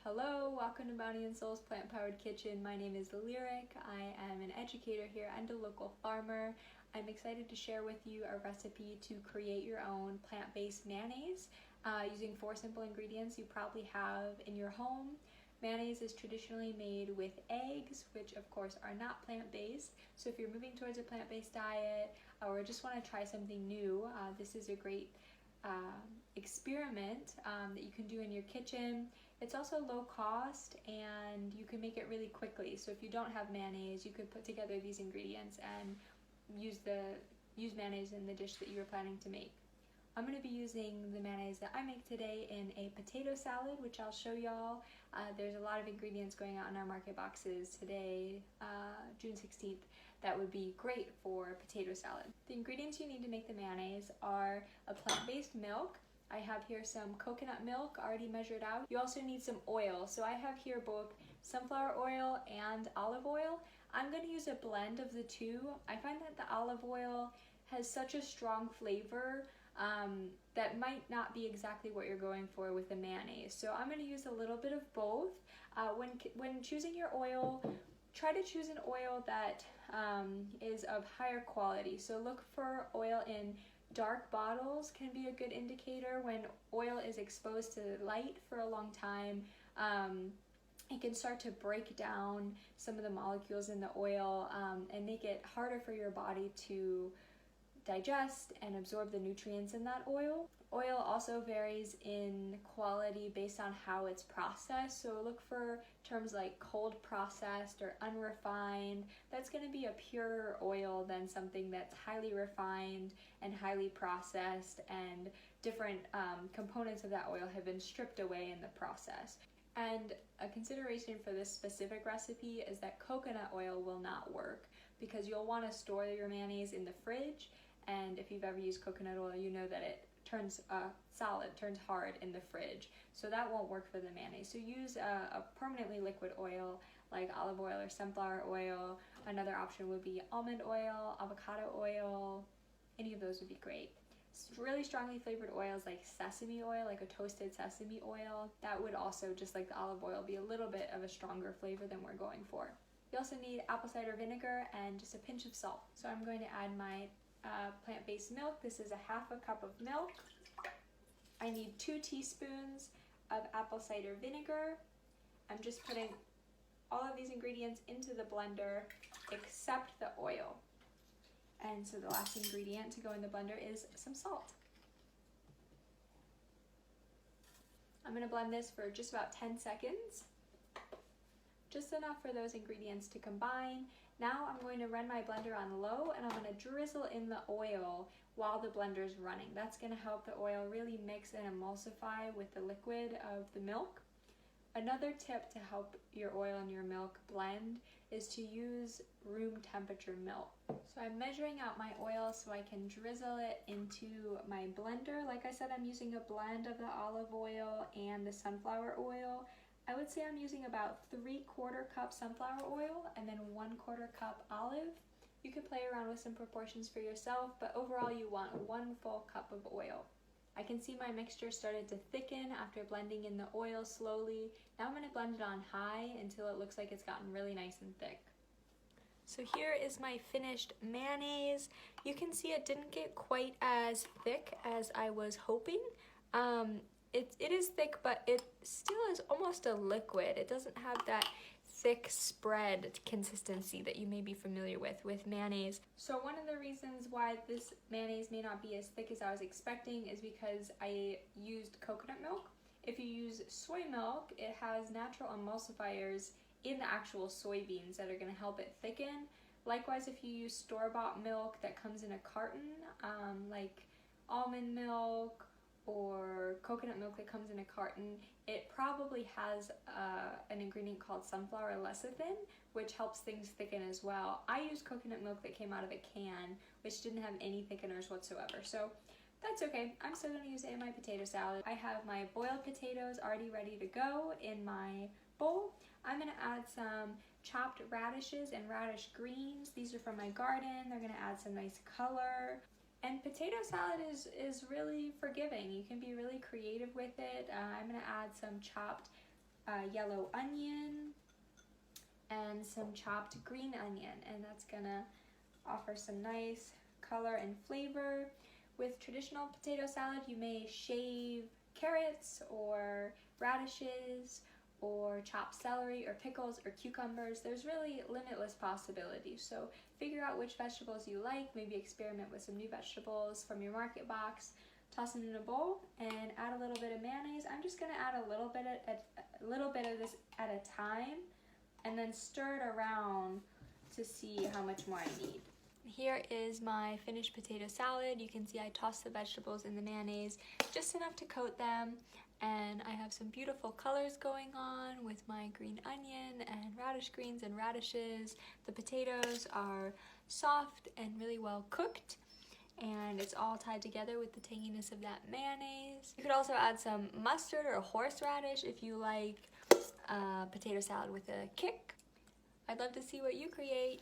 Hello, welcome to Bounty and Soul's Plant-Powered Kitchen. My name is Lyric. I am an educator here and a local farmer. I'm excited to share with you a recipe to create your own plant-based mayonnaise using 4 simple ingredients you probably have in your home. Mayonnaise is traditionally made with eggs, which of course are not plant-based. So if you're moving towards a plant-based diet or just want to try something new, this is a great experiment that you can do in your kitchen. It's also low cost and you can make it really quickly. So if you don't have mayonnaise, you could put together these ingredients and use mayonnaise in the dish that you were planning to make. I'm going to be using the mayonnaise that I make today in a potato salad, which I'll show y'all. There's a lot of ingredients going out in our market boxes today, June 16th, that would be great for potato salad. The ingredients you need to make the mayonnaise are a plant-based milk. I have here some coconut milk already measured out. You also need some oil. So I have here both sunflower oil and olive oil. I'm going to use a blend of the two. I find that the olive oil has such a strong flavor that might not be exactly what you're going for with the mayonnaise. So I'm going to use a little bit of both. When choosing your oil, try to choose an oil that is of higher quality. So look for oil in dark bottles can be a good indicator. When oil is exposed to light for a long time, it can start to break down some of the molecules in the oil and make it harder for your body to digest and absorb the nutrients in that oil. Oil also varies in quality based on how it's processed, so look for terms like cold processed or unrefined. That's going to be a purer oil than something that's highly refined and highly processed, and different components of that oil have been stripped away in the process. And a consideration for this specific recipe is that coconut oil will not work because you'll want to store your mayonnaise in the fridge, and if you've ever used coconut oil, you know that it turns solid, turns hard in the fridge. So that won't work for the mayonnaise. So use a permanently liquid oil like olive oil or sunflower oil. Another option would be almond oil, avocado oil. Any of those would be great. Really strongly flavored oils like sesame oil, like a toasted sesame oil, that would also, just like the olive oil, be a little bit of a stronger flavor than we're going for. You also need apple cider vinegar and just a pinch of salt. So I'm going to add my plant-based milk. This is a half a cup of milk. I need 2 teaspoons of apple cider vinegar. I'm just putting all of these ingredients into the blender except the oil. And so the last ingredient to go in the blender is some salt. I'm going to blend this for just about 10 seconds. Just enough for those ingredients to combine. Now I'm going to run my blender on low and I'm going to drizzle in the oil while the blender is running. That's going to help the oil really mix and emulsify with the liquid of the milk. Another tip to help your oil and your milk blend is to use room temperature milk. So I'm measuring out my oil so I can drizzle it into my blender. Like I said, I'm using a blend of the olive oil and the sunflower oil. I would say I'm using about 3/4 cup sunflower oil and then 1/4 cup olive. You can play around with some proportions for yourself, but overall you want 1 full cup of oil. I can see my mixture started to thicken after blending in the oil slowly. Now I'm going to blend it on high until it looks like it's gotten really nice and thick. So here is my finished mayonnaise. You can see it didn't get quite as thick as I was hoping. It is thick, but it still is almost a liquid. It doesn't have that thick spread consistency that you may be familiar with mayonnaise. So one of the reasons why this mayonnaise may not be as thick as I was expecting is because I used coconut milk. If you use soy milk, it has natural emulsifiers in the actual soybeans that are going to help it thicken. Likewise, if you use store-bought milk that comes in a carton, like almond milk or coconut milk that comes in a carton, it probably has an ingredient called sunflower lecithin, which helps things thicken as well. I used coconut milk that came out of a can, which didn't have any thickeners whatsoever. So that's okay. I'm still going to use it in my potato salad. I have my boiled potatoes already ready to go in my bowl. I'm going to add some chopped radishes and radish greens. These are from my garden. They're going to add some nice color. And potato salad is really forgiving. You can be really creative with it. I'm going to add some chopped yellow onion and some chopped green onion, and that's gonna offer some nice color and flavor. With traditional potato salad, you may shave carrots or radishes or chop celery or pickles or cucumbers. There's really limitless possibilities. So figure out which vegetables you like, maybe experiment with some new vegetables from your market box, toss it in a bowl and add a little bit of mayonnaise. I'm just gonna add a little bit of this at a time and then stir it around to see how much more I need. Here is my finished potato salad. You can see I tossed the vegetables in the mayonnaise just enough to coat them, and I have some beautiful colors going on with my green onion and radish greens and radishes. The potatoes are soft and really well cooked, and it's all tied together with the tanginess of that mayonnaise. You could also add some mustard or horseradish if you like potato salad with a kick. I'd love to see what you create.